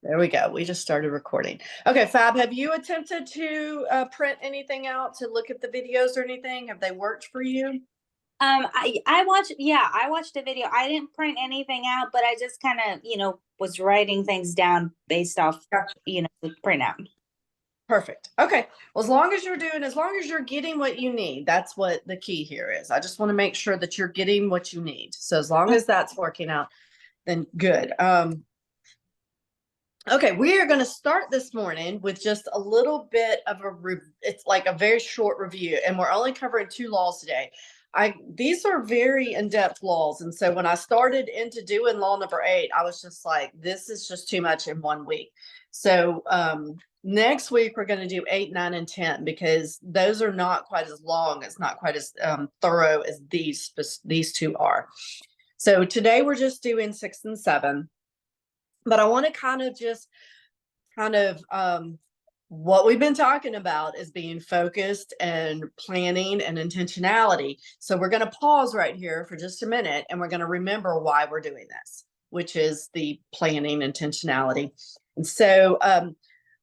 There we go. We just started recording. Okay, Fab, have you attempted to print anything out to look at the videos or anything? Have they worked for you? I watched, yeah, I watched a video. I didn't print anything out, but I just kind of, was writing things down based off, Gotcha. the printout. Perfect. Okay. Well, as long as you're getting what you need, that's what the key here is. I just want to make sure that you're getting what you need. So as long as that's working out, then good. Okay, we are going to start this morning with just a little bit of it's like a very short review, and we're only covering 2 laws today. These are very in-depth laws, and so when I started into doing law number 8, I was just like, this is just too much in one week. So next week we're going to do 8, 9, and 10 because those are not quite as long. It's not quite as thorough as these two are. So today we're just doing 6 and 7. But I want to what we've been talking about is being focused and planning and intentionality. So we're going to pause right here for just a minute and we're going to remember why we're doing this, which is the planning intentionality. And so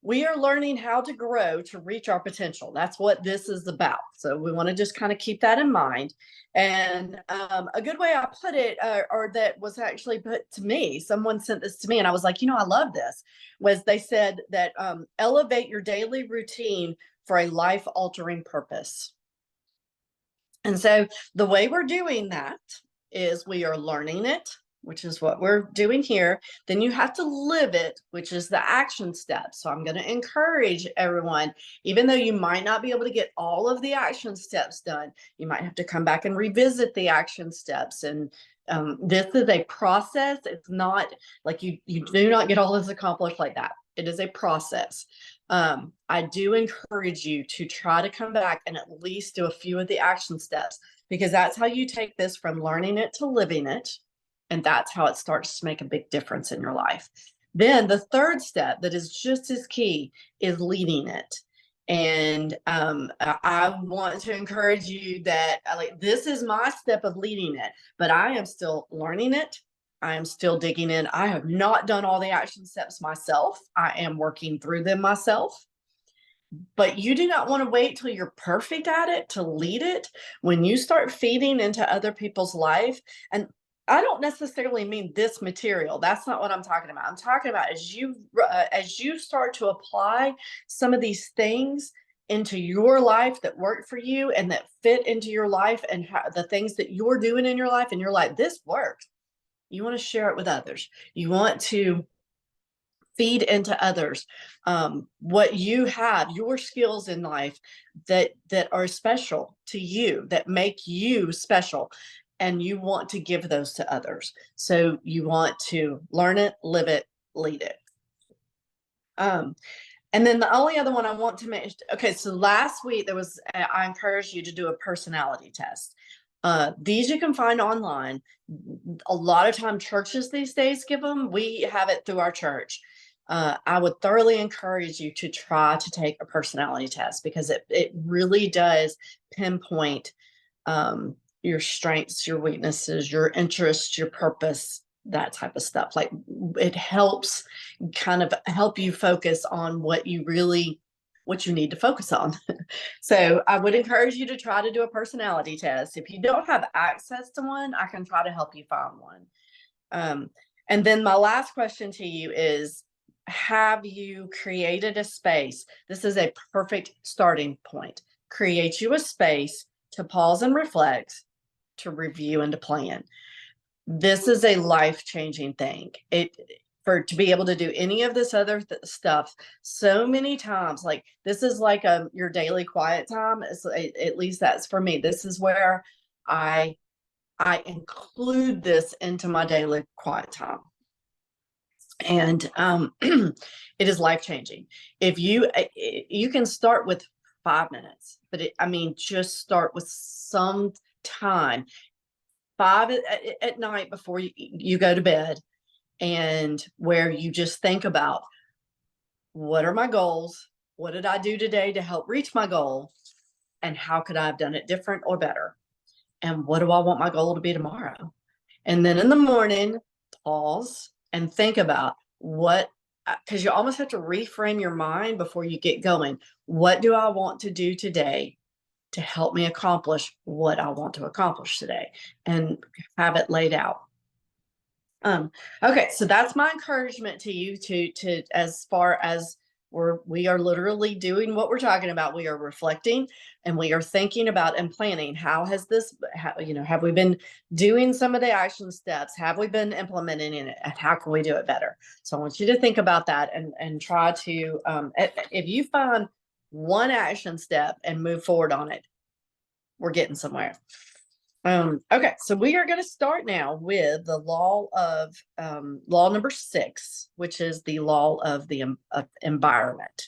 we are learning how to grow to reach our potential. That's what this is about. So we want to just kind of keep that in mind. And a good way I put it, or that was actually put to me, someone sent this to me and I was like, I love this, was they said that elevate your daily routine for a life-altering purpose. And so the way we're doing that is we are learning it, which is what we're doing here. Then you have to live it, which is the action steps. So I'm going to encourage everyone, even though you might not be able to get all of the action steps done, you might have to come back and revisit the action steps. And this is a process. It's not like you do not get all this accomplished like that. It is a process. I do encourage you to try to come back and at least do a few of the action steps, because that's how you take this from learning it to living it. And that's how it starts to make a big difference in your life. Then the third step that is just as key is leading it. And I want to encourage you that this is my step of leading it, but I am still learning it. I am still digging in. I have not done all the action steps myself. I am working through them myself. But you do not want to wait till you're perfect at it to lead it. When you start feeding into other people's life, and I don't necessarily mean this material. That's not what I'm talking about. I'm talking about as you start to apply some of these things into your life that work for you and that fit into your life, and the things that you're doing in your life, and you're like, this works. You want to share it with others. You want to feed into others what you have, your skills in life that are special to you, that make you special, and you want to give those to others. So you want to learn it, live it, lead it. And then the only other one I want to mention, okay, so last week I encouraged you to do a personality test. These you can find online. A lot of time churches these days give them. We have it through our church. I would thoroughly encourage you to try to take a personality test, because it really does pinpoint your strengths, your weaknesses, your interests, your purpose, that type of stuff. Like, it helps kind of help you focus on what you need to focus on. So I would encourage you to try to do a personality test. If you don't have access to one, I can try to help you find one. And then my last question to you is, have you created a space? This is a perfect starting point. Create you a space to pause and reflect, to review, and to plan. This is a life-changing thing. To be able to do any of this other stuff so many times, like this is like your daily quiet time. At least that's for me. This is where I include this into my daily quiet time. And it is life-changing. If you can start with 5 minutes, but just start with some time, 5 at night before you go to bed, and where you just think about, what are my goals? What did I do today to help reach my goal? And how could I have done it different or better? And what do I want my goal to be tomorrow? And then in the morning, pause, and think about what, because you almost have to reframe your mind before you get going. What do I want to do today to help me accomplish what I want to accomplish today, and have it laid out. Okay, so that's my encouragement to you to as far as we are literally doing what we're talking about. We are reflecting and we are thinking about and planning. How has this, have we been doing some of the action steps? Have we been implementing it? And how can we do it better? So I want you to think about that and try to, if you find one action step and move forward on it, we're getting somewhere. Okay, so we are going to start now with the law of law number 6, which is the law of the environment.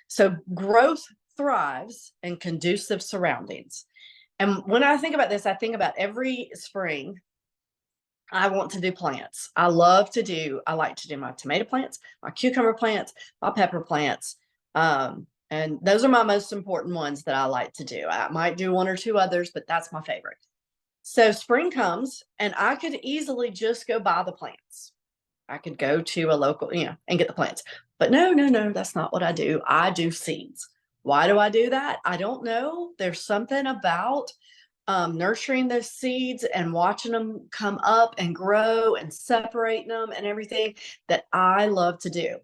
So growth thrives in conducive surroundings. And when I think about this, I think about every spring I want to do plants. I like to do my tomato plants, my cucumber plants, my pepper plants. And those are my most important ones that I like to do. I might do 1 or 2 others, but that's my favorite. So spring comes and I could easily just go buy the plants. I could go to a local, and get the plants. But no, that's not what I do. I do seeds. Why do I do that? I don't know. There's something about nurturing those seeds and watching them come up and grow and separating them and everything that I love to do.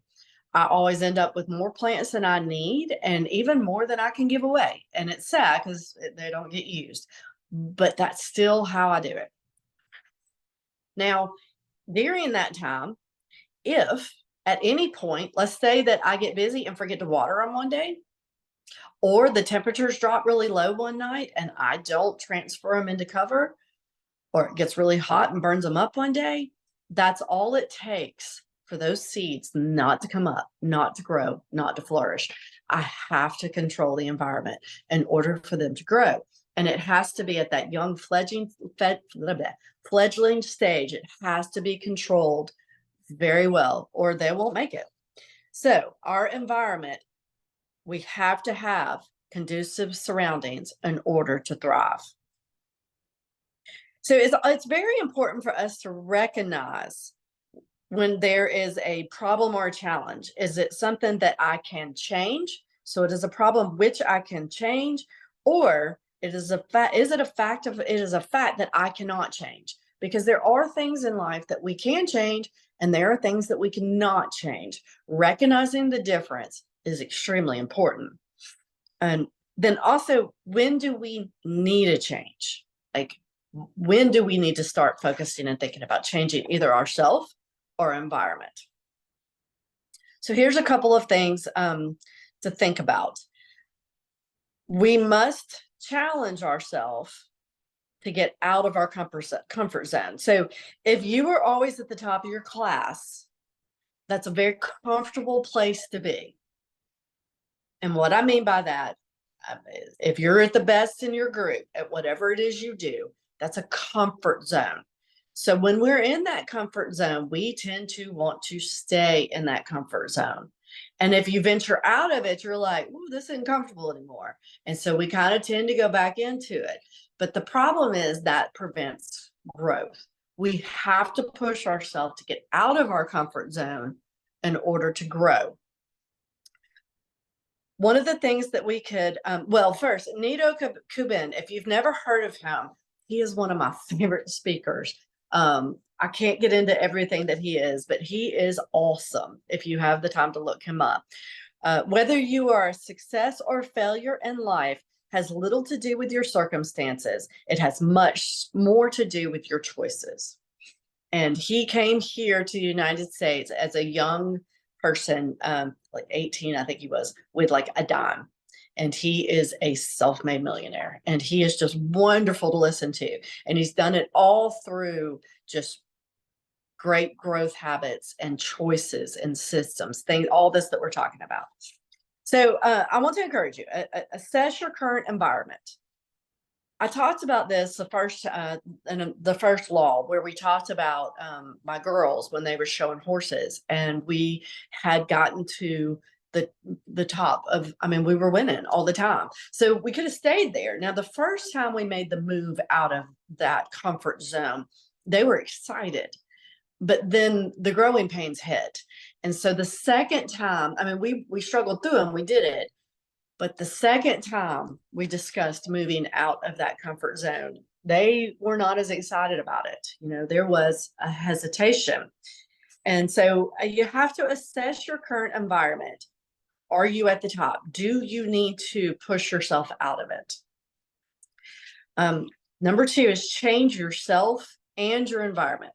I always end up with more plants than I need and even more than I can give away. And it's sad because they don't get used, but that's still how I do it. Now, during that time, if at any point, let's say that I get busy and forget to water them one day, or the temperatures drop really low one night and I don't transfer them into cover, or it gets really hot and burns them up one day, that's all it takes for those seeds not to come up, not to grow, not to flourish. I have to control the environment in order for them to grow. And it has to be at that young fledgling stage. It has to be controlled very well, or they won't make it. So our environment, we have to have conducive surroundings in order to thrive. So it's very important for us to recognize when there is a problem or a challenge. Is it something that I can change? So it is a problem which I can change, or it is a fact. Is it a fact that I cannot change? Because there are things in life that we can change, and there are things that we cannot change. Recognizing the difference is extremely important. And then also, when do we need a change? Like, when do we need to start focusing and thinking about changing either ourselves or environment? So here's a couple of things to think about. We must challenge ourselves to get out of our comfort zone. So if you are always at the top of your class, that's a very comfortable place to be. And what I mean by that, if you're at the best in your group at whatever it is you do, that's a comfort zone. So when we're in that comfort zone, we tend to want to stay in that comfort zone. And if you venture out of it, you're like, "Ooh, this isn't comfortable anymore." And so we kind of tend to go back into it. But the problem is that prevents growth. We have to push ourselves to get out of our comfort zone in order to grow. One of the things that we could, well, first, Nido Qubein, if you've never heard of him, he is one of my favorite speakers. I can't get into everything that he is, but he is awesome if you have the time to look him up. Whether you are a success or failure in life has little to do with your circumstances. It has much more to do with your choices. And he came here to the United States as a young person, like 18, I think he was, with like a dime. And he is a self-made millionaire, and he is just wonderful to listen to. And he's done it all through just great growth habits and choices and systems, things, all this that we're talking about. So I want to encourage you, assess your current environment. I talked about this in the first law, where we talked about my girls when they were showing horses, and we had gotten to the top of, we were winning all the time. So we could have stayed there. Now, the first time we made the move out of that comfort zone, they were excited. but then the growing pains hit. And so the second time, I mean, we struggled through them, we did it. But the second time we discussed moving out of that comfort zone, they were not as excited about it. You know, there was a hesitation. And so you have to assess your current environment. Are you at the top? Do you need to push yourself out of it? Number two is change yourself and your environment.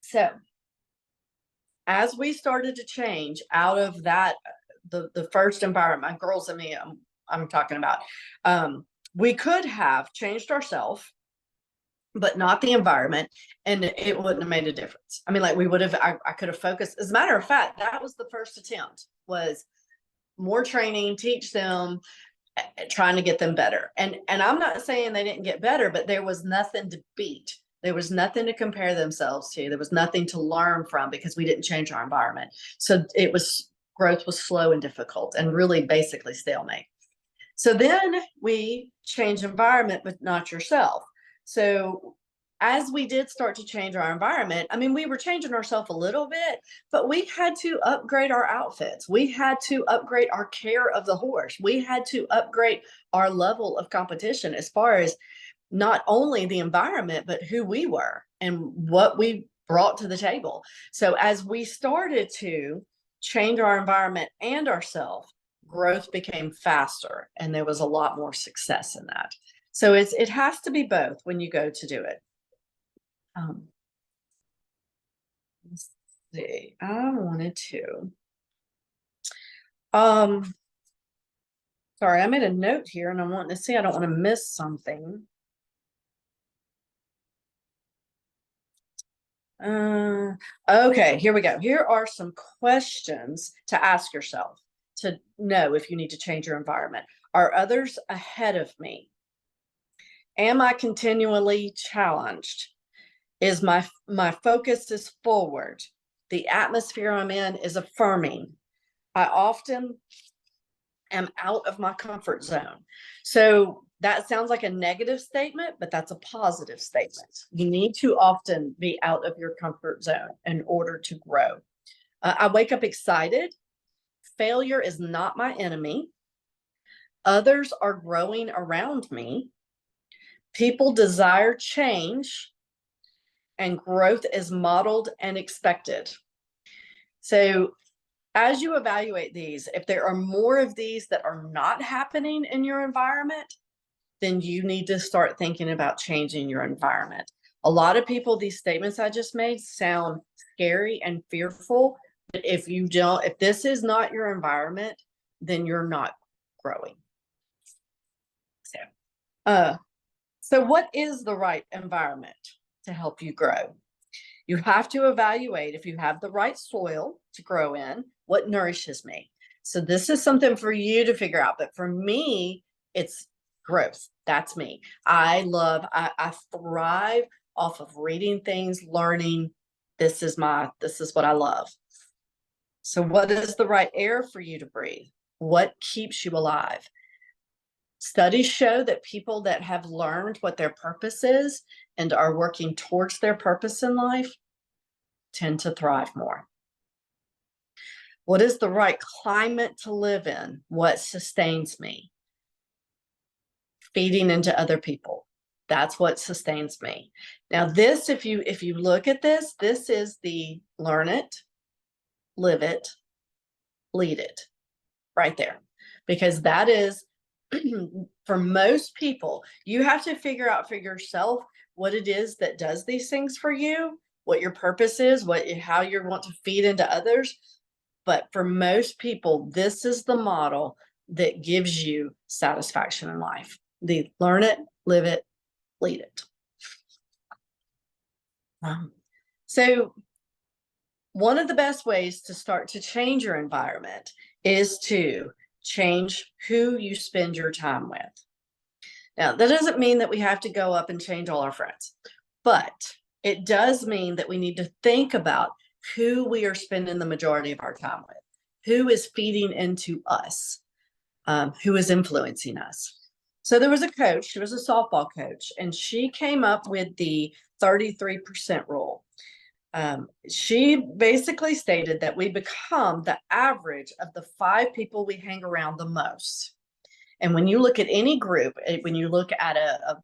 So as we started to change out of that, the first environment, my girls and me, I'm talking about, we could have changed ourselves, but not the environment, and it wouldn't have made a difference. I mean, like we would have, I could have focused. As a matter of fact, that was the first attempt, was more training, teach them, trying to get them better. And I'm not saying they didn't get better, but there was nothing to beat. There was nothing to compare themselves to. There was nothing to learn from, because we didn't change our environment. So growth was slow and difficult, and really basically stalemate. So then we change environment, but not yourself. So as we did start to change our environment, I mean, we were changing ourselves a little bit, but we had to upgrade our outfits. We had to upgrade our care of the horse. We had to upgrade our level of competition, as far as not only the environment, but who we were and what we brought to the table. So as we started to change our environment and ourselves, growth became faster, and there was a lot more success in that. So it has to be both when you go to do it. Let's see, I wanted to, sorry, I made a note here and I want to see, I don't want to miss something. Okay, here we go. Here are some questions to ask yourself to know if you need to change your environment. Are others ahead of me? Am I continually challenged? Is my focus is forward? The atmosphere I'm in is affirming. I often am out of my comfort zone. So that sounds like a negative statement, but that's a positive statement. You need to often be out of your comfort zone in order to grow. I wake up excited. Failure is not my enemy. Others are growing around me. People desire change, and growth is modeled and expected. So as you evaluate these, if there are more of these that are not happening in your environment, then you need to start thinking about changing your environment. A lot of people, these statements I just made sound scary and fearful, but if this is not your environment, then you're not growing. So what is the right environment to help you grow? You have to evaluate if you have the right soil to grow in, what nourishes me. So this is something for you to figure out. But for me, it's growth. That's me. I thrive off of reading things, learning. This is what I love. So what is the right air for you to breathe? What keeps you alive? Studies show that people that have learned what their purpose is and are working towards their purpose in life tend to thrive more. What is the right climate to live in? What sustains me? Feeding into other people. That's what sustains me. Now this, if you look at this is the learn it, live it, lead it, right there. Because that is, for most people, you have to figure out for yourself what it is that does these things for you, what your purpose is, how you want to feed into others. But for most people, this is the model that gives you satisfaction in life. The learn it, live it, lead it. So one of the best ways to start to change your environment is to change who you spend your time with. Now, that doesn't mean that we have to go up and change all our friends, but it does mean that we need to think about who we are spending the majority of our time with, who is feeding into us, who is influencing us. So there was a coach, she was a softball coach, and she came up with the 33% rule. She basically stated that we become the average of the 5 people we hang around the most. And when you look at any group, when you look at a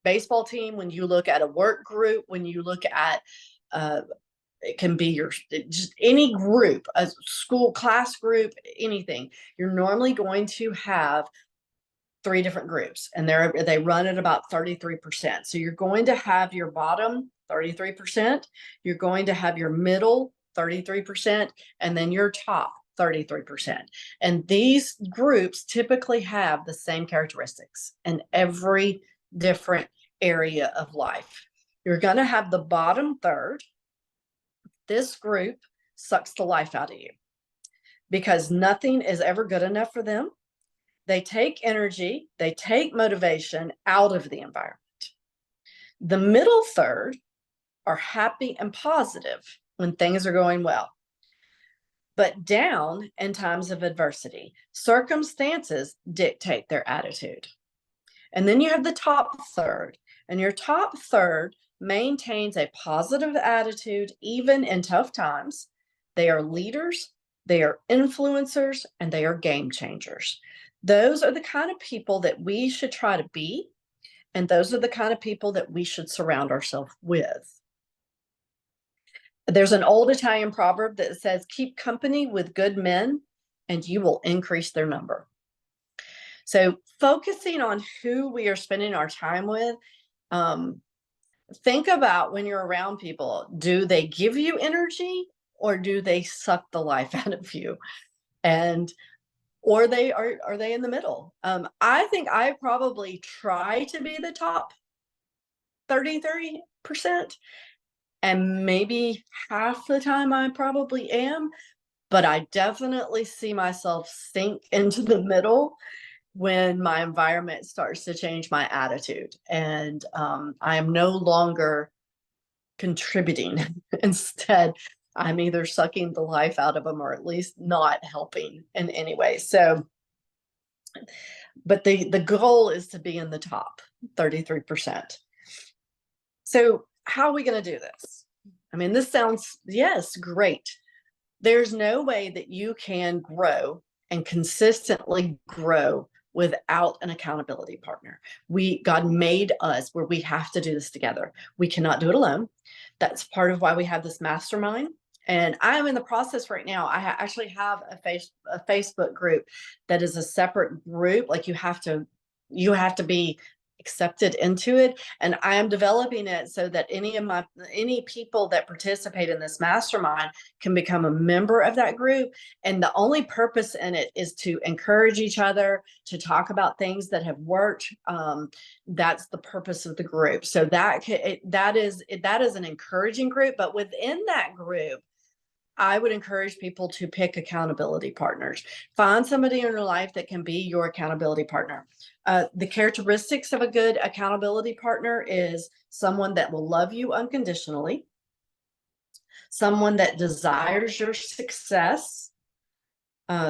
baseball team, when you look at a work group, when you look at it can be your just any group, a school class group, anything, you're normally going to have 3 different groups, and they run at about 33%. So you're going to have your bottom 33%, you're going to have your middle 33%, and then your top 33%. And these groups typically have the same characteristics in every different area of life. You're going to have the bottom third. This group sucks the life out of you because nothing is ever good enough for them. They take energy, they take motivation out of the environment. The middle third are happy and positive when things are going well, but down in times of adversity. Circumstances dictate their attitude. And then you have the top third, and your top third maintains a positive attitude even in tough times. They are leaders, they are influencers, and they are game changers. Those are the kind of people that we should try to be, and those are the kind of people that we should surround ourselves with. There's an old Italian proverb that says, keep company with good men, and you will increase their number. So focusing on who we are spending our time with, think about when you're around people, do they give you energy or do they suck the life out of you? And or are they in the middle? I think I probably try to be the top 33%, and maybe half the time I probably am, but I definitely see myself sink into the middle when my environment starts to change my attitude, and I am no longer contributing. Instead, I'm either sucking the life out of them or at least not helping in any way. So, but the goal is to be in the top 33%. So how are we going to do this? I mean, this sounds, yes, great. There's no way that you can grow and consistently grow without an accountability partner. God made us where we have to do this together. We cannot do it alone. That's part of why we have this mastermind. And I am in the process right now. I actually have a Facebook group that is a separate group. Like you have to be accepted into it, and I am developing it so that any people that participate in this mastermind can become a member of that group. And the only purpose in it is to encourage each other, to talk about things that have worked. That's the purpose of the group. So that is an encouraging group, but within that group, I would encourage people to pick accountability partners. Find somebody in your life that can be your accountability partner. The characteristics of a good accountability partner is someone that will love you unconditionally, someone that desires your success,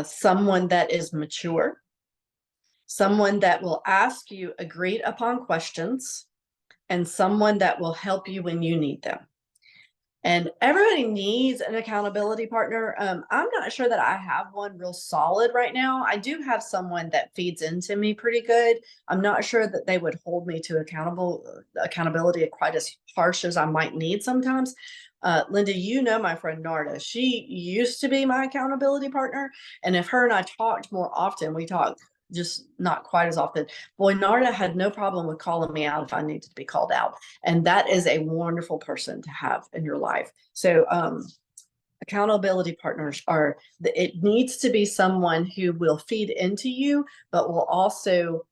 someone that is mature, someone that will ask you agreed upon questions, and someone that will help you when you need them. And everybody needs an accountability partner. I'm not sure that I have one real solid right now. I do have someone that feeds into me pretty good. I'm not sure that they would hold me to accountability quite as harsh as I might need sometimes. Linda, you know my friend Narda. She used to be my accountability partner. And if her and I talked more often, we talked just not quite as often. Boy, Narda had no problem with calling me out if I needed to be called out. And that is a wonderful person to have in your life. So accountability partners it needs to be someone who will feed into you, but will also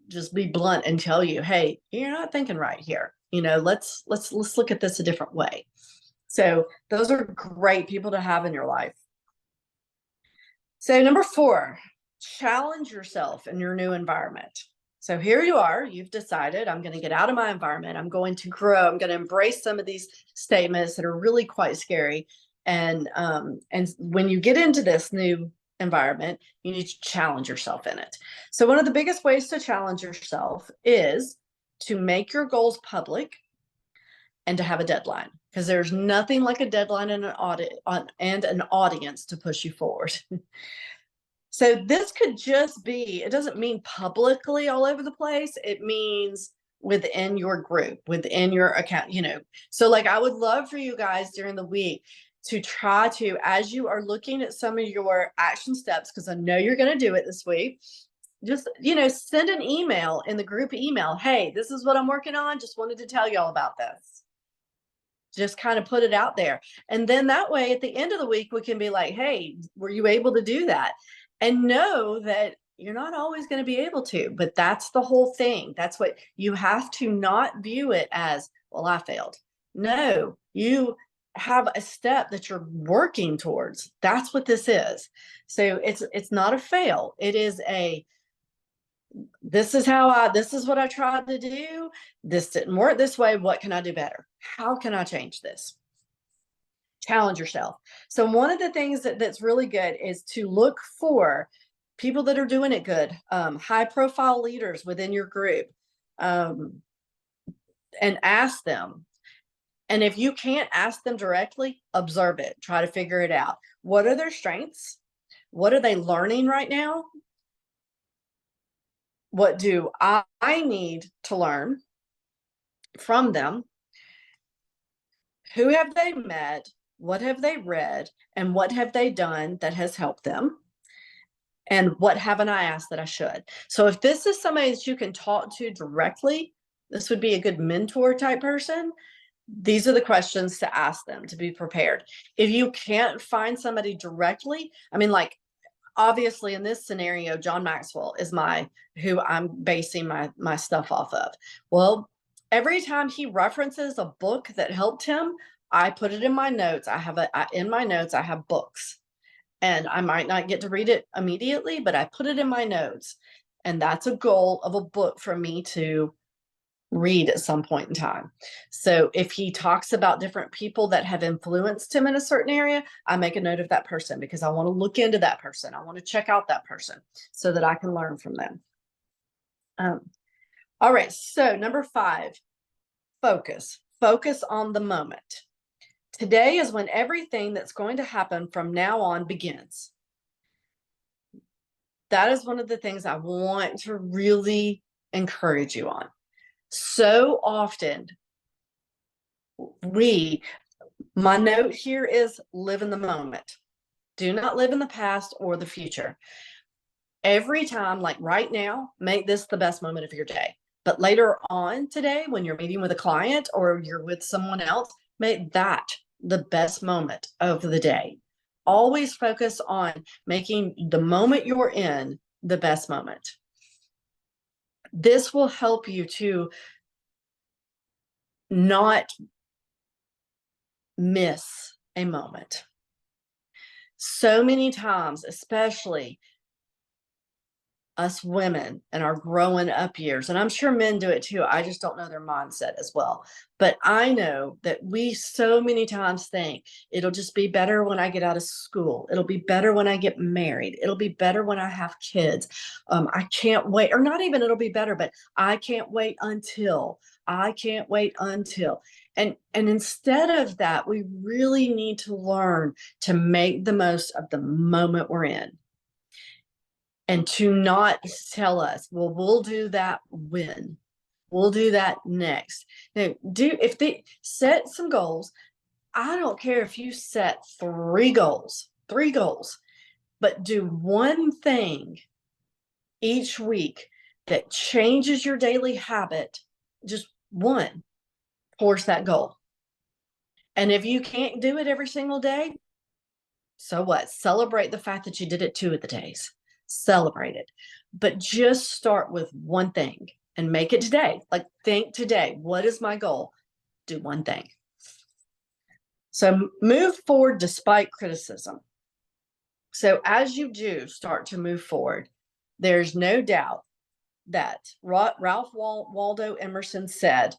just be blunt and tell you, hey, you're not thinking right here. Let's look at this a different way. So those are great people to have in your life. So number 4, challenge yourself in your new environment. So here you are, you've decided, I'm going to get out of my environment. I'm going to grow. I'm going to embrace some of these statements that are really quite scary. And when you get into this new environment, you need to challenge yourself in it. So one of the biggest ways to challenge yourself is to make your goals public and to have a deadline, because there's nothing like a deadline and an audience to push you forward. So this could just be, it doesn't mean publicly all over the place. It means within your group, within your account, So like, I would love for you guys during the week to try to, as you are looking at some of your action steps, because I know you're going to do it this week, just, send an email in the group email. Hey, this is what I'm working on. Just wanted to tell y'all about this. Just kind of put it out there. And then that way, at the end of the week, we can be like, hey, were you able to do that? And know that you're not always going to be able to, but that's the whole thing. That's what you have to not view it as, well, I failed. No, you have a step that you're working towards. That's what this is. So it's not a fail. It is this is what I tried to do. This didn't work this way. What can I do better? How can I change this? Challenge yourself. So one of the things that's really good is to look for people that are doing it good, high profile leaders within your group, and ask them. And if you can't ask them directly, observe it, try to figure it out. What are their strengths? What are they learning right now? What do I need to learn from them? Who have they met? What have they read? And what have they done that has helped them? And what haven't I asked that I should? So if this is somebody that you can talk to directly, this would be a good mentor type person. These are the questions to ask them to be prepared. If you can't find somebody directly, I mean, like, obviously in this scenario, John Maxwell is who I'm basing my stuff off of. Well, every time he references a book that helped him, I put it in my notes. In my notes, I have books, and I might not get to read it immediately, but I put it in my notes. And that's a goal of a book for me to read at some point in time. So if he talks about different people that have influenced him in a certain area, I make a note of that person because I want to look into that person. I want to check out that person so that I can learn from them. All right. So number 5, focus on the moment. Today is when everything that's going to happen from now on begins. That is one of the things I want to really encourage you on. So often my note here is live in the moment. Do not live in the past or the future. Every time, like right now, make this the best moment of your day. But later on today, when you're meeting with a client or you're with someone else, make that the best moment of the day. Always focus on making the moment you're in the best moment. This will help you to not miss a moment. So many times, especially us women in our growing up years, and I'm sure men do it too, I just don't know their mindset as well. But I know that we so many times think it'll just be better when I get out of school. It'll be better when I get married. It'll be better when I have kids. I can't wait, or not even it'll be better, but I can't wait until. And instead of that, we really need to learn to make the most of the moment we're in. And to not tell us, well, we'll do that when. We'll do that next. Now, if they set some goals, I don't care if you set 3 goals, but do one thing each week that changes your daily habit, just one towards that goal. And if you can't do it every single day, so what? Celebrate the fact that you did it 2 of the days. Celebrate it. But just start with one thing and make it today. Like, think today, what is my goal? Do one thing. So move forward despite criticism. So as you do start to move forward, there's no doubt that Ralph Waldo Emerson said,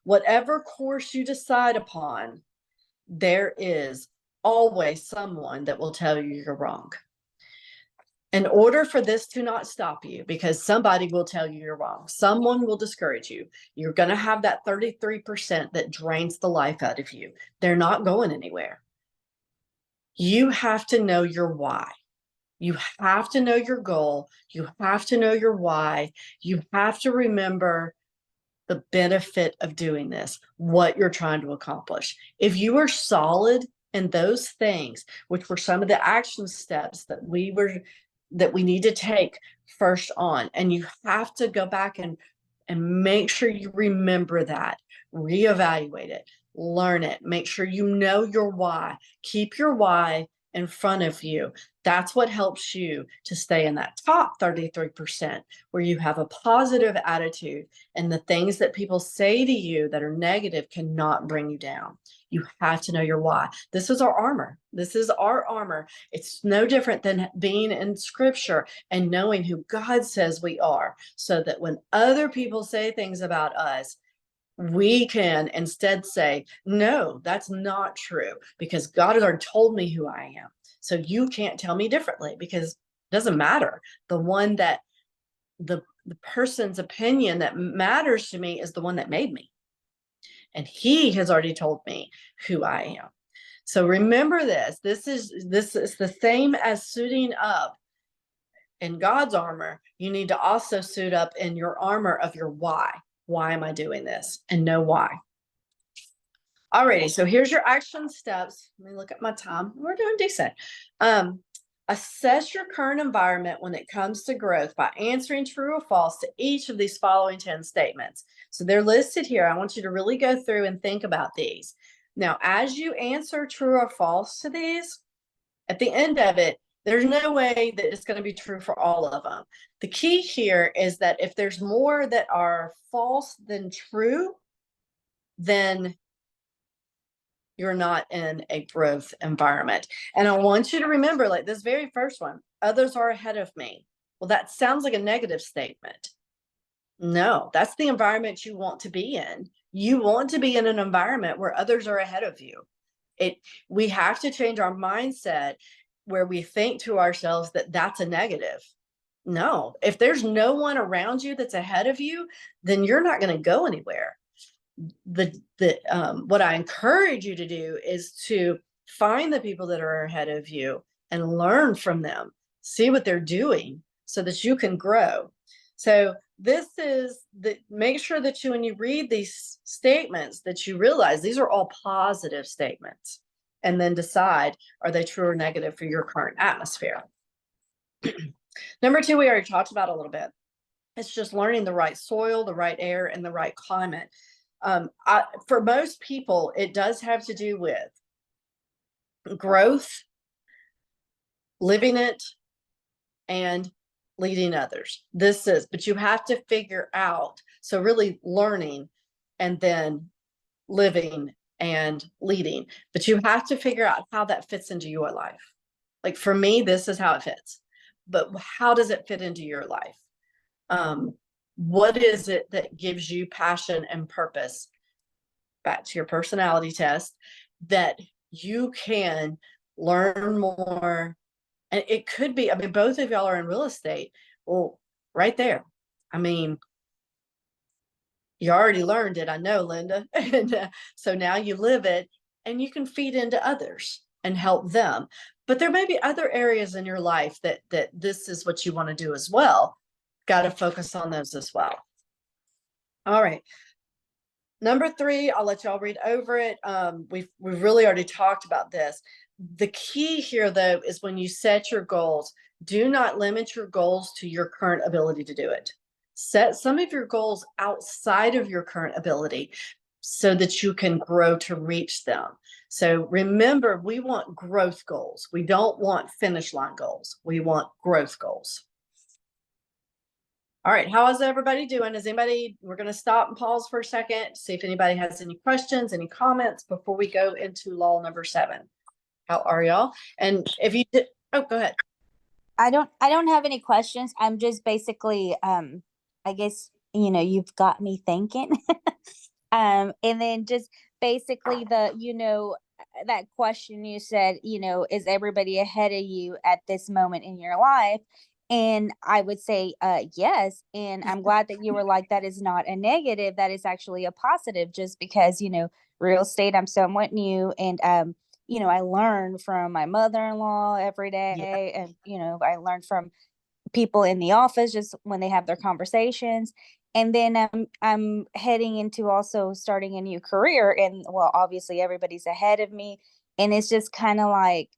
whatever course you decide upon, there is always someone that will tell you you're wrong. In order for this to not stop you, because somebody will tell you you're wrong, someone will discourage you. You're going to have that 33% that drains the life out of you. They're not going anywhere. You have to know your why. You have to know your goal. You have to know your why. You have to remember the benefit of doing this, what you're trying to accomplish. If you are solid in those things, which were some of the action steps that we need to take first on, and you have to go back and make sure you remember that, reevaluate it, learn it, make sure you know your why, keep your why in front of you. That's what helps you to stay in that top 33%, where you have a positive attitude, and the things that people say to you that are negative cannot bring you down. You have to know your why. This is our armor. This is our armor. It's no different than being in scripture and knowing who God says we are, so that when other people say things about us, we can instead say, no, that's not true, because God has already told me who I am. So you can't tell me differently, because it doesn't matter. The person's opinion that matters to me is the one that made me. And he has already told me who I am. So remember this. This is the same as suiting up in God's armor. You need to also suit up in your armor of your why. Why am I doing this? And know why. Alrighty, so here's your action steps. Let me look at my time. We're doing decent. Assess your current environment when it comes to growth by answering true or false to each of these following 10 statements. So they're listed here. I want you to really go through and think about these. Now, as you answer true or false to these, at the end of it, there's no way that it's going to be true for all of them. The key here is that if there's more that are false than true, then you're not in a growth environment. And I want you to remember, like this very first one, others are ahead of me. Well, that sounds like a negative statement. No, that's the environment you want to be in. You want to be in an environment where others are ahead of you. We have to change our mindset where we think to ourselves that that's a negative. No, if there's no one around you that's ahead of you, then you're not going to go anywhere. What I encourage you to do is to find the people that are ahead of you and learn from them, see what they're doing so that you can grow. So this is make sure that when you read these statements, that you realize these are all positive statements, and then decide, are they true or negative for your current atmosphere? Number 2, we already talked about a little bit. It's just learning the right soil, the right air, and the right climate. For most people, it does have to do with growth, living it, and leading others. But you have to figure out, so really learning and then living and leading, but you have to figure out how that fits into your life. Like for me, this is how it fits, but how does it fit into your life? What is it that gives you passion and purpose? Back to your personality test, that you can learn more. And it could be, I mean, both of y'all are in real estate. Well, right there. I mean, you already learned it, I know, Linda. And so now you live it, and you can feed into others and help them. But there may be other areas in your life that this is what you want to do as well. Got to focus on those as well. All right. Number 3, I'll let y'all read over it. We've really already talked about this. The key here, though, is when you set your goals, do not limit your goals to your current ability to do it. Set some of your goals outside of your current ability so that you can grow to reach them. So remember, we want growth goals. We don't want finish line goals. We want growth goals. All right, how is everybody doing? We're going to stop and pause for a second, see if anybody has any questions, any comments before we go into law number 7. How are y'all? And if you did, oh, go ahead. I don't have any questions. I'm just basically, I guess, you've got me thinking. And then just basically that question you said, is everybody ahead of you at this moment in your life? And I would say, yes. And I'm glad that you were like, that is not a negative. That is actually a positive, just because, real estate, I'm somewhat new. And, I learn from my mother-in-law every Yeah. day. And, I learn from people in the office just when they have their conversations. And then I'm heading into also starting a new career. And well, obviously everybody's ahead of me. And it's just kind of like,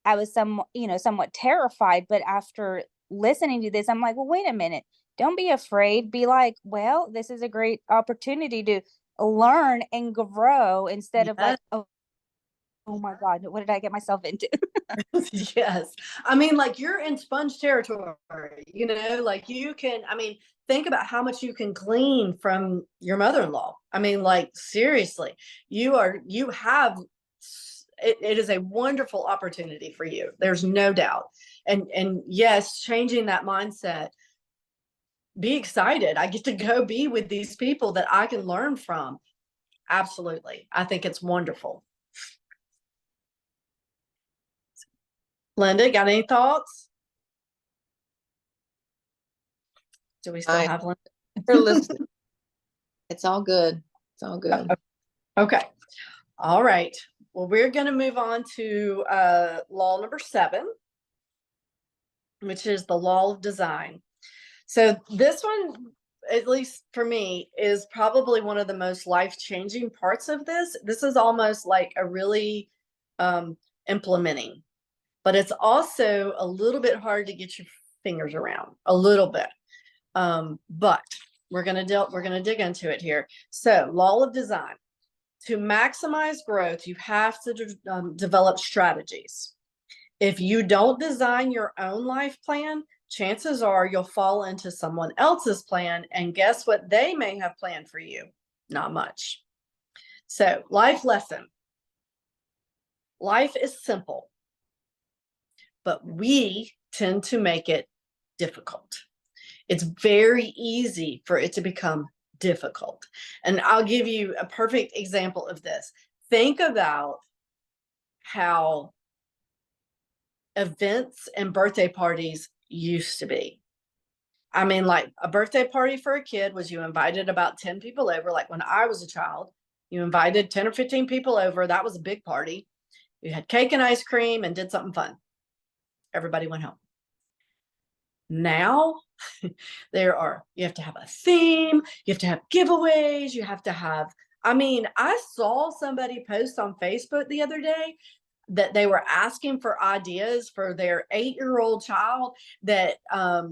I was somewhat terrified, but after listening to this, I'm like, well, wait a minute. Don't be afraid. Be like, well, this is a great opportunity to learn and grow instead of Yes. like, oh my God, what did I get myself into? Yes. I mean, like you're in sponge territory, like think about how much you can glean from your mother-in-law. I mean, like seriously, you have it is a wonderful opportunity for you. There's no doubt. And yes, changing that mindset, be excited. I get to go be with these people that I can learn from. Absolutely. I think it's wonderful. Linda, got any thoughts? Do we still I have Linda? We're listening. It's all good. It's all good. Okay. All right. Well, we're going to move on to law number 7, which is the law of design. So this one, at least for me, is probably one of the most life-changing parts of this. This is almost like a really implementing, but it's also a little bit hard to get your fingers around, a little bit. But we're going to dig into it here. So, law of design. To maximize growth, you have to develop strategies. If you don't design your own life plan, chances are you'll fall into someone else's plan, and guess what they may have planned for you? Not much. So, life lesson. Life is simple, but we tend to make it difficult. It's very easy for it to become difficult. And I'll give you a perfect example of this. Think about how events and birthday parties used to be. I mean, like a birthday party for a kid was you invited about 10 people over. Like when I was a child, you invited 10 or 15 people over. That was a big party. You had cake and ice cream and did something fun. Everybody went home. Now you have to have a theme, you have to have giveaways, you have to have, I saw somebody post on Facebook the other day that they were asking for ideas for their 8-year-old child that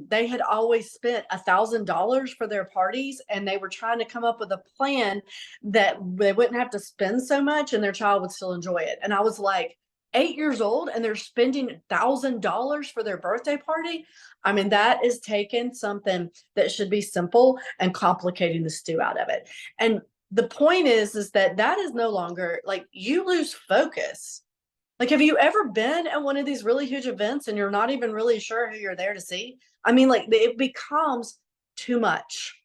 they had always spent $1,000 for their parties, and they were trying to come up with a plan that they wouldn't have to spend so much and their child would still enjoy it. And I was like, 8 years old and they're spending $1,000 for their birthday party. That is taking something that should be simple and complicating the stew out of it. And the point is that is no longer, like, you lose focus. Like, have you ever been at one of these really huge events and you're not even really sure who you're there to see? Like, it becomes too much.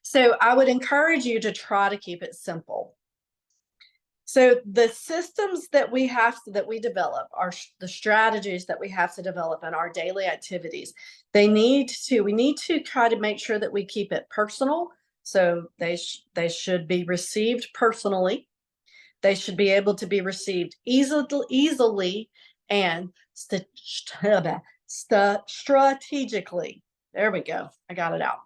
So I would encourage you to try to keep it simple. So the systems that we develop are the strategies that we have to develop in our daily activities. We need to try to make sure that we keep it personal. So they should be received personally. They should be able to be received easily and strategically. There we go. I got it out.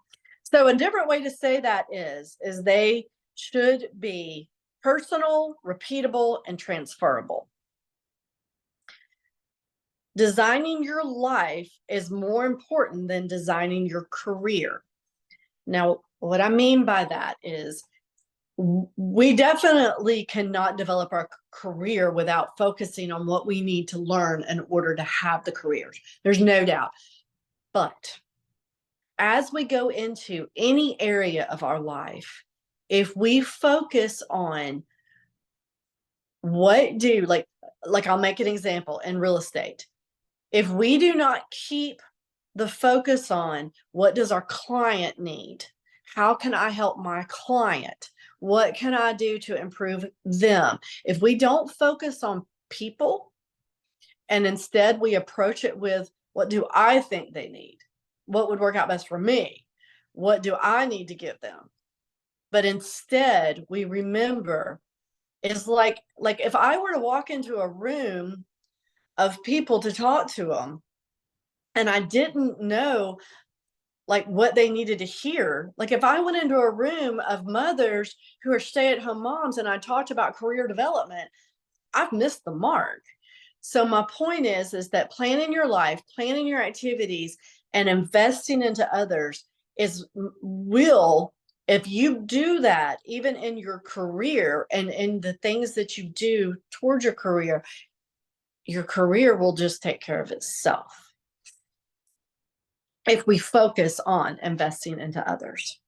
So a different way to say that is they should be personal, repeatable, and transferable. Designing your life is more important than designing your career. Now, what I mean by that is we definitely cannot develop our career without focusing on what we need to learn in order to have the careers. There's no doubt. But as we go into any area of our life, if we focus on like I'll make an example in real estate. If we do not keep the focus on what does our client need, how can I help my client, What can I do to improve them? If we don't focus on people and instead we approach it with, what do I think they need? What would work out best for me? What do I need to give them? But instead we remember, it's like if I were to walk into a room of people to talk to them and I didn't know like what they needed to hear. Like if I went into a room of mothers who are stay-at-home moms and I talked about career development, I've missed the mark. So my point is that planning your life, planning your activities, and investing into others will, if you do that, even in your career and in the things that you do towards your career will just take care of itself if we focus on investing into others.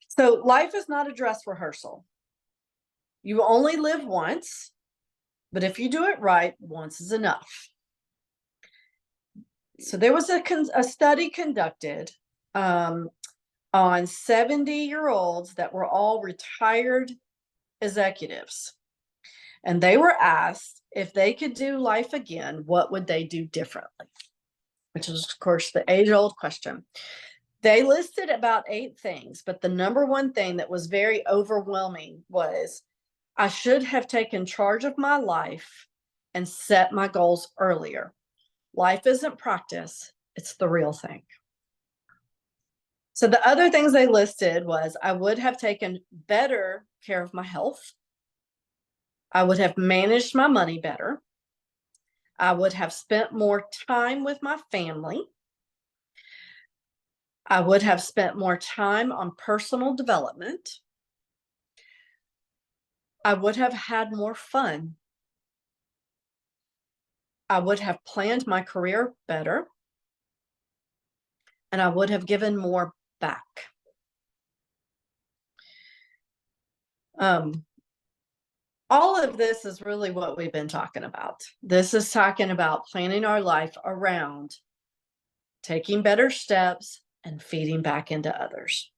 So life is not a dress rehearsal. You only live once, but if you do it right, once is enough. So there was a study conducted on 70-year-olds that were all retired executives. And they were asked if they could do life again, what would they do differently? Which is, of course, the age-old question. They listed about 8 things, but the number one thing that was very overwhelming was, I should have taken charge of my life and set my goals earlier. Life isn't practice, it's the real thing. So the other things they listed was, I would have taken better care of my health. I would have managed my money better. I would have spent more time with my family. I would have spent more time on personal development. I would have had more fun. I would have planned my career better. And I would have given more back. All of this is really what we've been talking about. This is talking about planning our life around taking better steps and feeding back into others.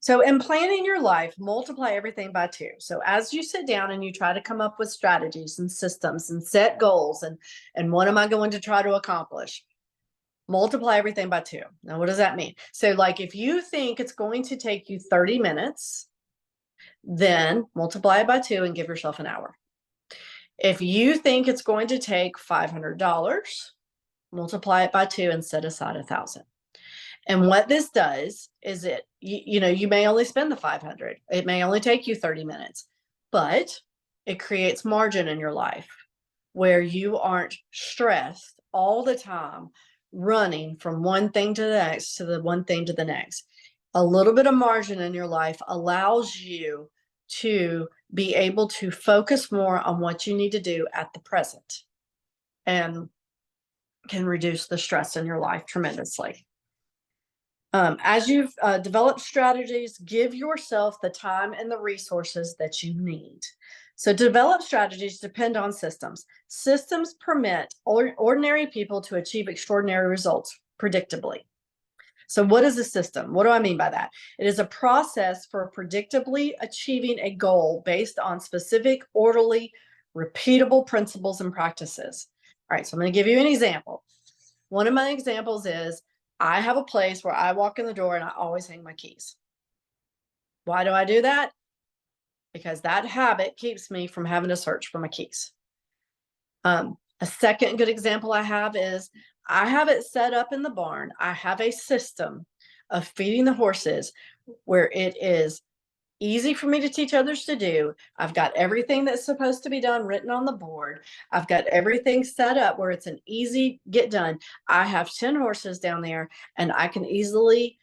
So in planning your life, multiply everything by 2. So as you sit down and you try to come up with strategies and systems and set goals and what am I going to try to accomplish? Multiply everything by 2. Now, what does that mean? So like if you think it's going to take you 30 minutes, then multiply it by 2 and give yourself an hour. If you think it's going to take $500, multiply it by 2 and set aside $1,000. And what this does is you may only spend the 500. It may only take you 30 minutes, but it creates margin in your life where you aren't stressed all the time running from one thing to the next to the one thing to the next. A little bit of margin in your life allows you to be able to focus more on what you need to do at the present and can reduce the stress in your life tremendously. As you've developed strategies, give yourself the time and the resources that you need. So develop strategies depend on systems. Systems permit ordinary people to achieve extraordinary results predictably. So what is a system? What do I mean by that? It is a process for predictably achieving a goal based on specific, orderly, repeatable principles and practices. All right, so I'm going to give you an example. One of my examples is I have a place where I walk in the door and I always hang my keys. Why do I do that? Because that habit keeps me from having to search for my keys. A second good example I have is I have it set up in the barn. I have a system of feeding the horses where it is easy for me to teach others to do. I've got everything that's supposed to be done written on the board. I've got everything set up where it's an easy get done. I have 10 horses down there and I can easily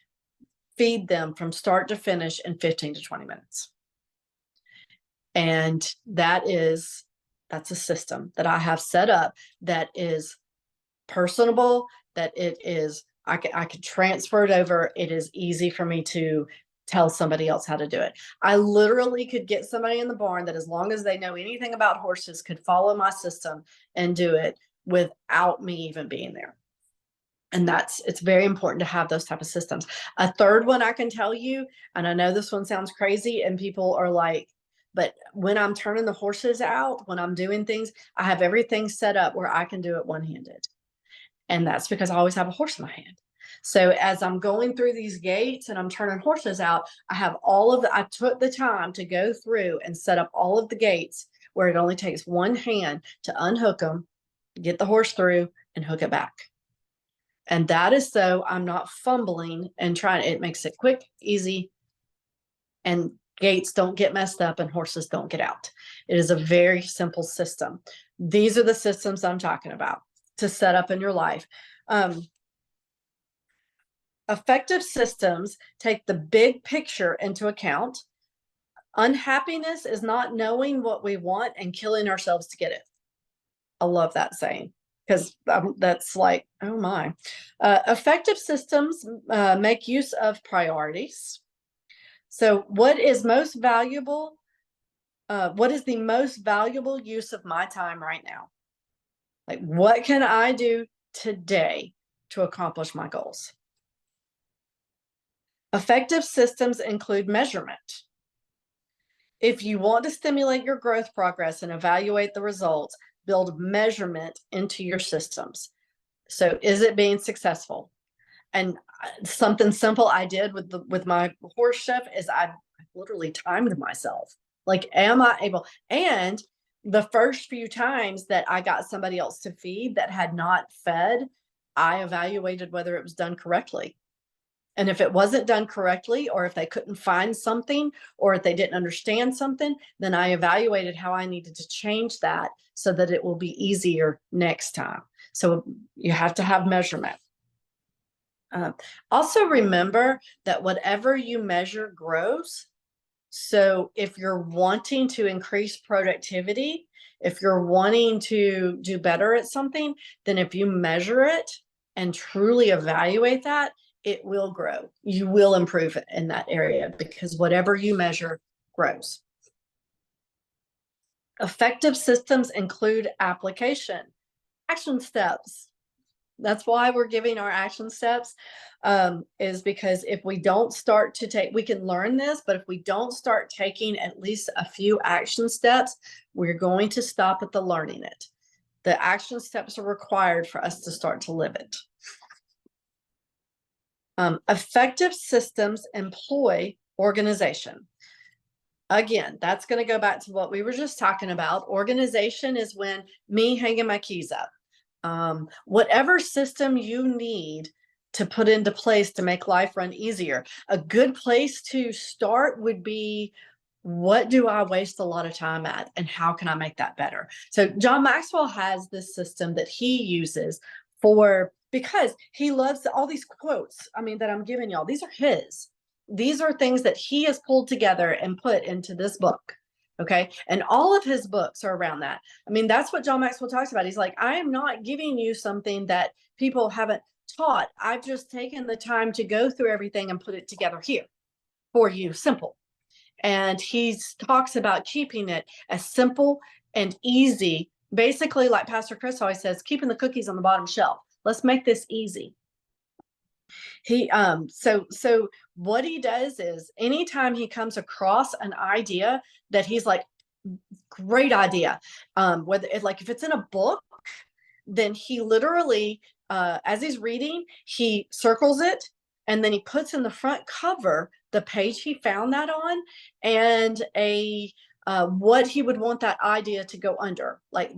feed them from start to finish in 15 to 20 minutes. And that's a system that I have set up that is personable, that it is, I can transfer it over. It is easy for me to tell somebody else how to do it. I literally could get somebody in the barn that, as long as they know anything about horses, could follow my system and do it without me even being there. And it's very important to have those type of systems. A third one I can tell you, and I know this one sounds crazy and people are like, but when I'm turning the horses out, when I'm doing things, I have everything set up where I can do it one-handed. And that's because I always have a horse in my hand. So as I'm going through these gates and I'm turning horses out, I have I took the time to go through and set up all of the gates where it only takes one hand to unhook them, get the horse through, and hook it back. And that is so I'm not fumbling and trying. It makes it quick, easy, and gates don't get messed up and horses don't get out. It is a very simple system. These are the systems I'm talking about to set up in your life. Effective systems take the big picture into account. Unhappiness is not knowing what we want and killing ourselves to get it. I love that saying, because that's like, oh my. Effective systems make use of priorities. So what is most valuable? What is the most valuable use of my time right now? Like, what can I do today to accomplish my goals? Effective systems include measurement. If you want to stimulate your growth progress and evaluate the results, build measurement into your systems. So is it being successful? And something simple I did with my horse chef is I literally timed myself. Like, am I able? And the first few times that I got somebody else to feed that had not fed, I evaluated whether it was done correctly. And if it wasn't done correctly, or if they couldn't find something, or if they didn't understand something, then I evaluated how I needed to change that so that it will be easier next time. So you have to have measurement. Also remember that whatever you measure grows. So if you're wanting to increase productivity, if you're wanting to do better at something, then if you measure it and truly evaluate that, it will grow. You will improve in that area because whatever you measure grows. Effective systems include application, action steps. That's why we're giving our action steps, is because if we don't start to take, we can learn this, but if we don't start taking at least a few action steps, we're going to stop at the learning it. The action steps are required for us to start to live it. Effective systems employ organization. Again, that's going to go back to what we were just talking about. Organization is when me hanging my keys up. Whatever system you need to put into place to make life run easier. A good place to start would be, what do I waste a lot of time at and how can I make that better? So John Maxwell has this system that he uses because he loves all these quotes, that I'm giving y'all. These are his. These are things that he has pulled together and put into this book. Okay. And all of his books are around that. That's what John Maxwell talks about. He's like, I am not giving you something that people haven't taught. I've just taken the time to go through everything and put it together here for you, simple. And he talks about keeping it as simple and easy, basically like Pastor Chris always says, keeping the cookies on the bottom shelf. Let's make this easy. So what he does is anytime he comes across an idea that he's like, great idea, whether it's like, if it's in a book, then he literally, as he's reading, he circles it and then he puts in the front cover the page he found that on and what he would want that idea to go under, like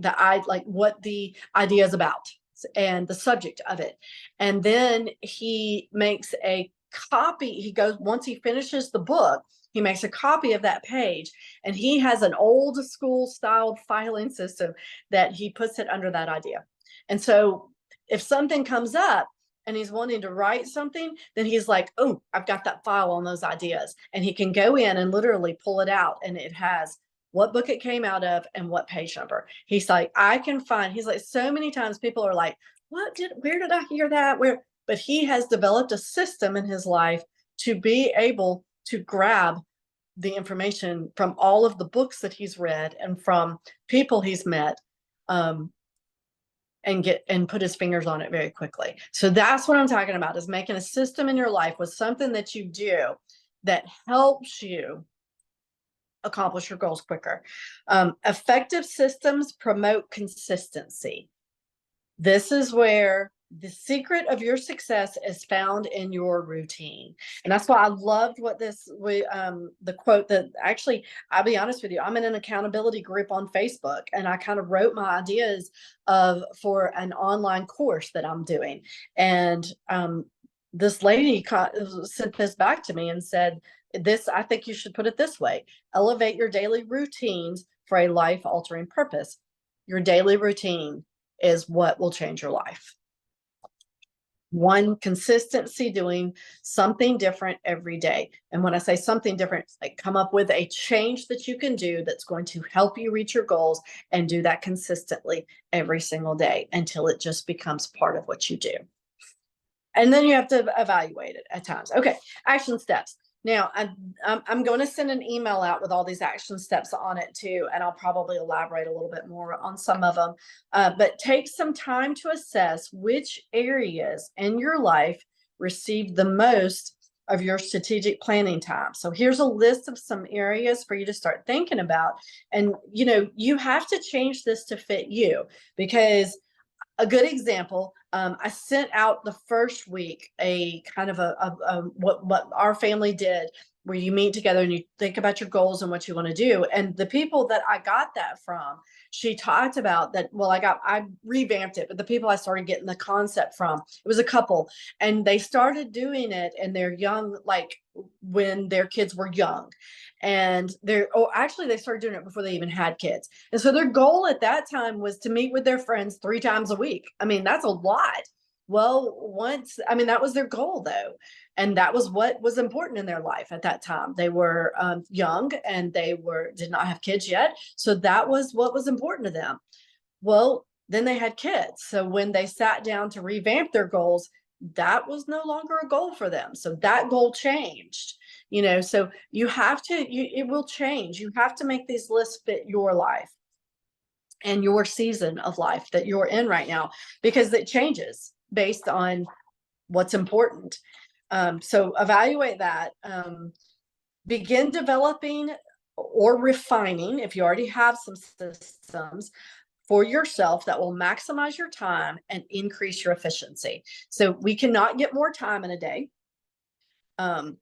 what the idea is about and the subject of it. And then he makes a copy. Once he finishes the book, he makes a copy of that page and he has an old school styled filing system that he puts it under that idea. And so if something comes up and he's wanting to write something, then he's like, oh, I've got that file on those ideas. And he can go in and literally pull it out and it has what book it came out of and what page number. He's like, he's like, so many times people are like, where did I hear that? But he has developed a system in his life to be able to grab the information from all of the books that he's read and from people he's met. and put his fingers on it very quickly. So that's what I'm talking about, is making a system in your life with something that you do that helps you accomplish your goals quicker. Effective systems promote consistency. This is where the secret of your success is found in your routine. And that's why I loved what the quote that actually, I'll be honest with you, I'm in an accountability group on Facebook, and I kind of wrote my ideas for an online course that I'm doing. And this lady sent this back to me and said, I think you should put it this way: elevate your daily routines for a life altering purpose. Your daily routine is what will change your life. One, consistency, doing something different every day. And when I say something different, like come up with a change that you can do that's going to help you reach your goals, and do that consistently every single day until it just becomes part of what you do. And then you have to evaluate it at times. Okay, action steps. Now, I'm going to send an email out with all these action steps on it too, and I'll probably elaborate a little bit more on some of them. But take some time to assess which areas in your life receive the most of your strategic planning time. So here's a list of some areas for you to start thinking about. And, you have to change this to fit you, because a good example, I sent out the first week a kind of what our family did, where you meet together and you think about your goals and what you want to do. And the people that I got that from, she talked about that. Well, I revamped it, but the people I started getting the concept from, it was a couple, and they started doing it in their young, like when their kids were young. And they started doing it before they even had kids. And so their goal at that time was to meet with their friends 3 times a week. I mean, that's a lot. Well, that was their goal though. And that was what was important in their life at that time. They were young, and they did not have kids yet. So that was what was important to them. Well, then they had kids. So when they sat down to revamp their goals, that was no longer a goal for them. So that goal changed. So you have to, it will change. You have to make these lists fit your life and your season of life that you're in right now, because it changes based on what's important. So evaluate that. Begin developing or refining, if you already have some systems for yourself that will maximize your time and increase your efficiency. So we cannot get more time in a day.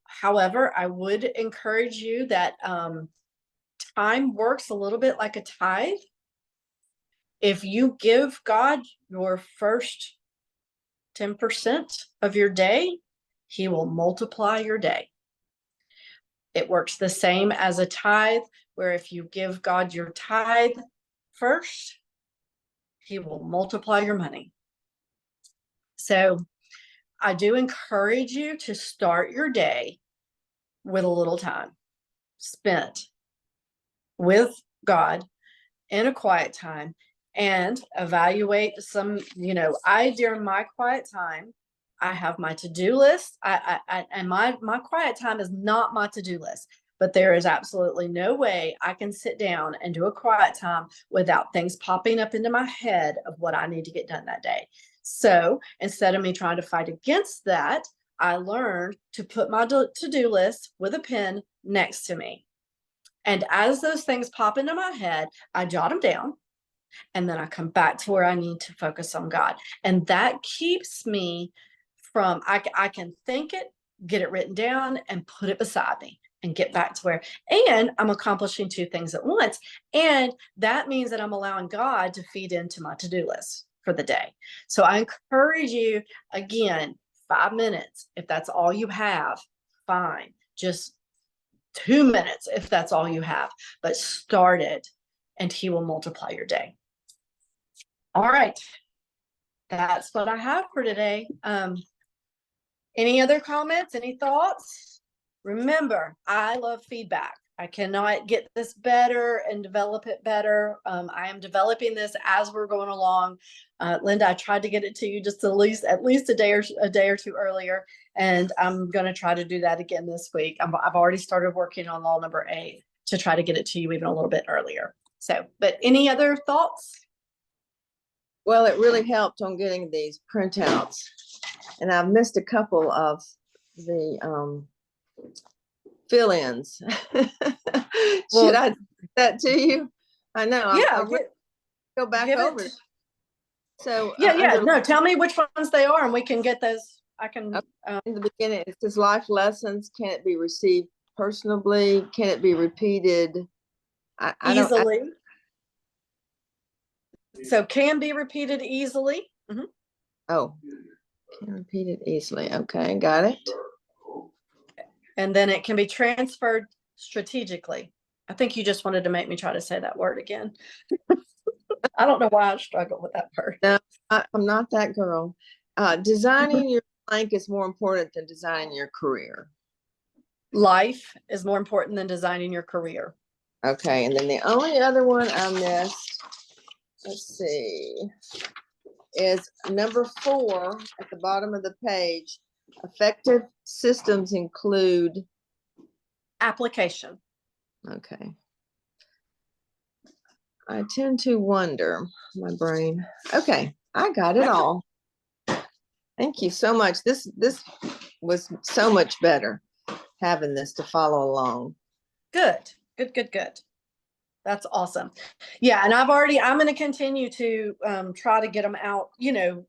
However, I would encourage you that time works a little bit like a tithe. If you give God your first 10% of your day, He will multiply your day. It works the same as a tithe, where if you give God your tithe first, He will multiply your money. So I do encourage you to start your day with a little time spent with God in a quiet time, and evaluate some, during my quiet time, I have my to-do list. And my quiet time is not my to-do list, but there is absolutely no way I can sit down and do a quiet time without things popping up into my head of what I need to get done that day. So instead of me trying to fight against that, I learned to put my to-do list with a pen next to me. And as those things pop into my head, I jot them down, and then I come back to where I need to focus on God. And that keeps me from, I can think it, get it written down, and put it beside me, and get back to where, and I'm accomplishing 2 things at once. And that means that I'm allowing God to feed into my to-do list for the day. So I encourage you, again, 5 minutes. If that's all you have, fine. Just 2 minutes if that's all you have, but start it, and He will multiply your day. All right. That's what I have for today. Any other comments? Any thoughts? Remember, I love feedback. I cannot get this better and develop it better. I am developing this as we're going along. Linda, I tried to get it to you just at least a day or 2 earlier, and I'm going to try to do that again this week. I've already started working on law number 8 to try to get it to you even a little bit earlier. So, but any other thoughts? Well, it really helped on getting these printouts. And I've missed a couple of the fill-ins. Well, Should I do that to you? I know, I Yeah, really go back give over. it. So Yeah, yeah. under No, tell me which ones they are, and we can get those. I can. in the beginning, it says life lessons. Can it be received personally? Can it be repeated? I don't. Easily. So can be repeated easily. Mhm. Oh, can repeat it easily. Okay, got it. And then it can be transferred strategically. I think you just wanted to make me try to say that word again. I don't know why I struggle with that word. No, I'm not that girl. Designing your blank is more important than designing your career. Life is more important than designing your career. Okay, and then the only other one I missed, let's see, is number 4 at the bottom of the page. Effective systems include, Application. okay. I tend to wonder, my brain. Okay, I got it all. Thank you so much. This was so much better having this to follow along. Good, good, good, good. That's awesome. Yeah, and I'm going to continue to try to get them out,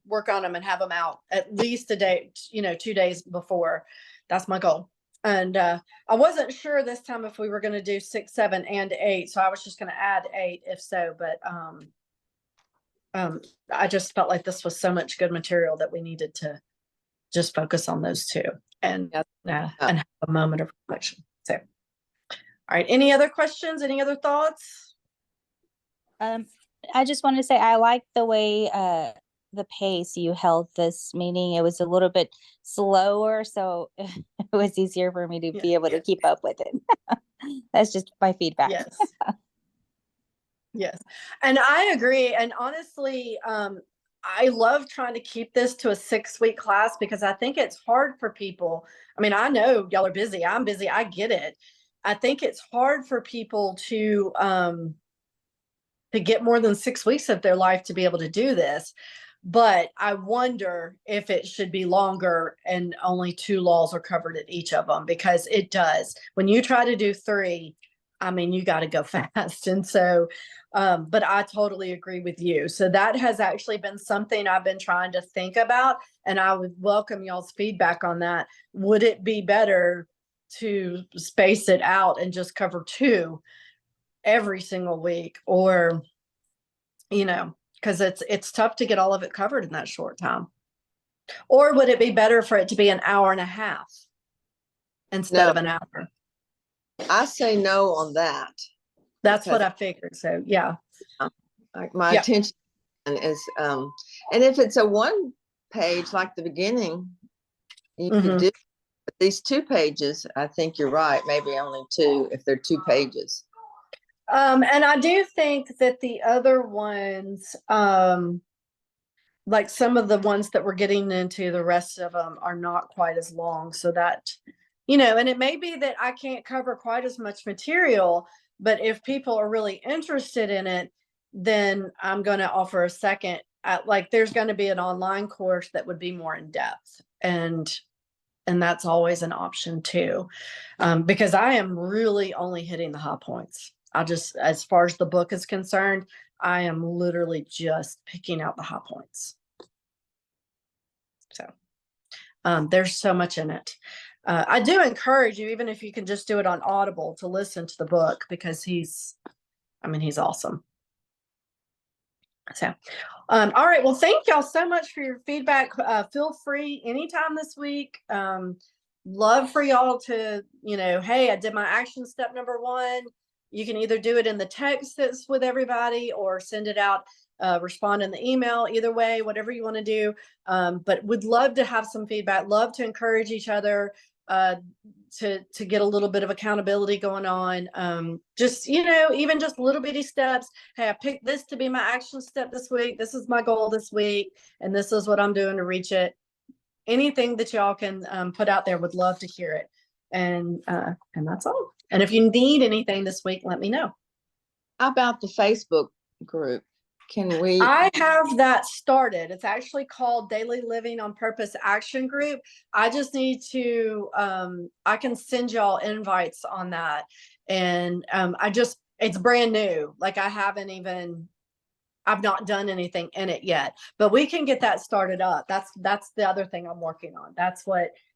work on them and have them out at least a day, 2 days before. That's my goal. And I wasn't sure this time if we were going to do 6, 7, and 8. So I was just going to add 8 if so, but I just felt like this was so much good material that we needed to just focus on those 2 and and have a moment of reflection. So, all right. Any other questions? Any other thoughts? I just want to say I like the way the pace you held this meeting. It was a little bit slower, so it was easier for me to be able to keep up with it. That's just my feedback. Yes. Yes. And I agree. And honestly, I love trying to keep this to a 6-week class because I think it's hard for people. I mean, I know y'all are busy. I'm busy. I get it. I think it's hard for people to get more than 6 weeks of their life to be able to do this. But I wonder if it should be longer and only 2 laws are covered at each of them, because it does. When you try to do 3, I mean, you got to go fast. And so, but I totally agree with you. So that has actually been something I've been trying to think about, and I would welcome y'all's feedback on that. Would it be better to space it out and just cover 2 every single week, or, because it's tough to get all of it covered in that short time? Or would it be better for it to be an hour and a half instead of an hour? I say no on that. That's what I figured. So yeah. My attention is and if it's a 1 page like the beginning, you could do, but these 2 pages, I think you're right, maybe only 2 if they're 2 pages. And I do think that the other ones, like some of the ones that we're getting into, the rest of them are not quite as long. So that, and it may be that I can't cover quite as much material, but if people are really interested in it, then I'm going to offer a second. Like there's going to be an online course that would be more in depth, and that's always an option too, because I am really only hitting the high points. As far as the book is concerned, I am literally just picking out the high points. So there's so much in it. I do encourage you, even if you can just do it on Audible, to listen to the book, because he's awesome. So, all right. Well, thank y'all so much for your feedback. Feel free anytime this week. Love for y'all to, hey, I did my action step number 1. You can either do it in the text that's with everybody, or send it out, respond in the email. Either way, whatever you want to do. But would love to have some feedback. Love to encourage each other to get a little bit of accountability going on. Just, even just little bitty steps. Hey, I picked this to be my action step this week. This is my goal this week, and this is what I'm doing to reach it. Anything that y'all can put out there, would love to hear it. And that's all. And if you need anything this week, let me know. How about the Facebook group? Can we? I have that started. It's actually called Daily Living on Purpose Action Group. I just need to, I can send y'all invites on that. And it's brand new. Like I've not done anything in it yet, but we can get that started up. That's the other thing I'm working on.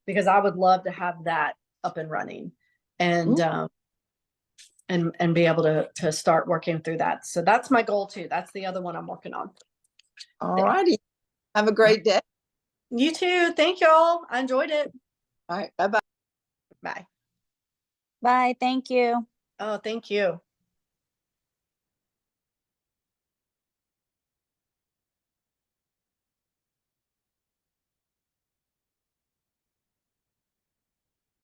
Because I would love to have that up and running and, and be able to start working through that. So that's my goal too. That's the other one I'm working on. All righty. Have a great day. You too. Thank y'all. I enjoyed it. All right. Bye-bye. Bye. Bye. Thank you. Oh, thank you.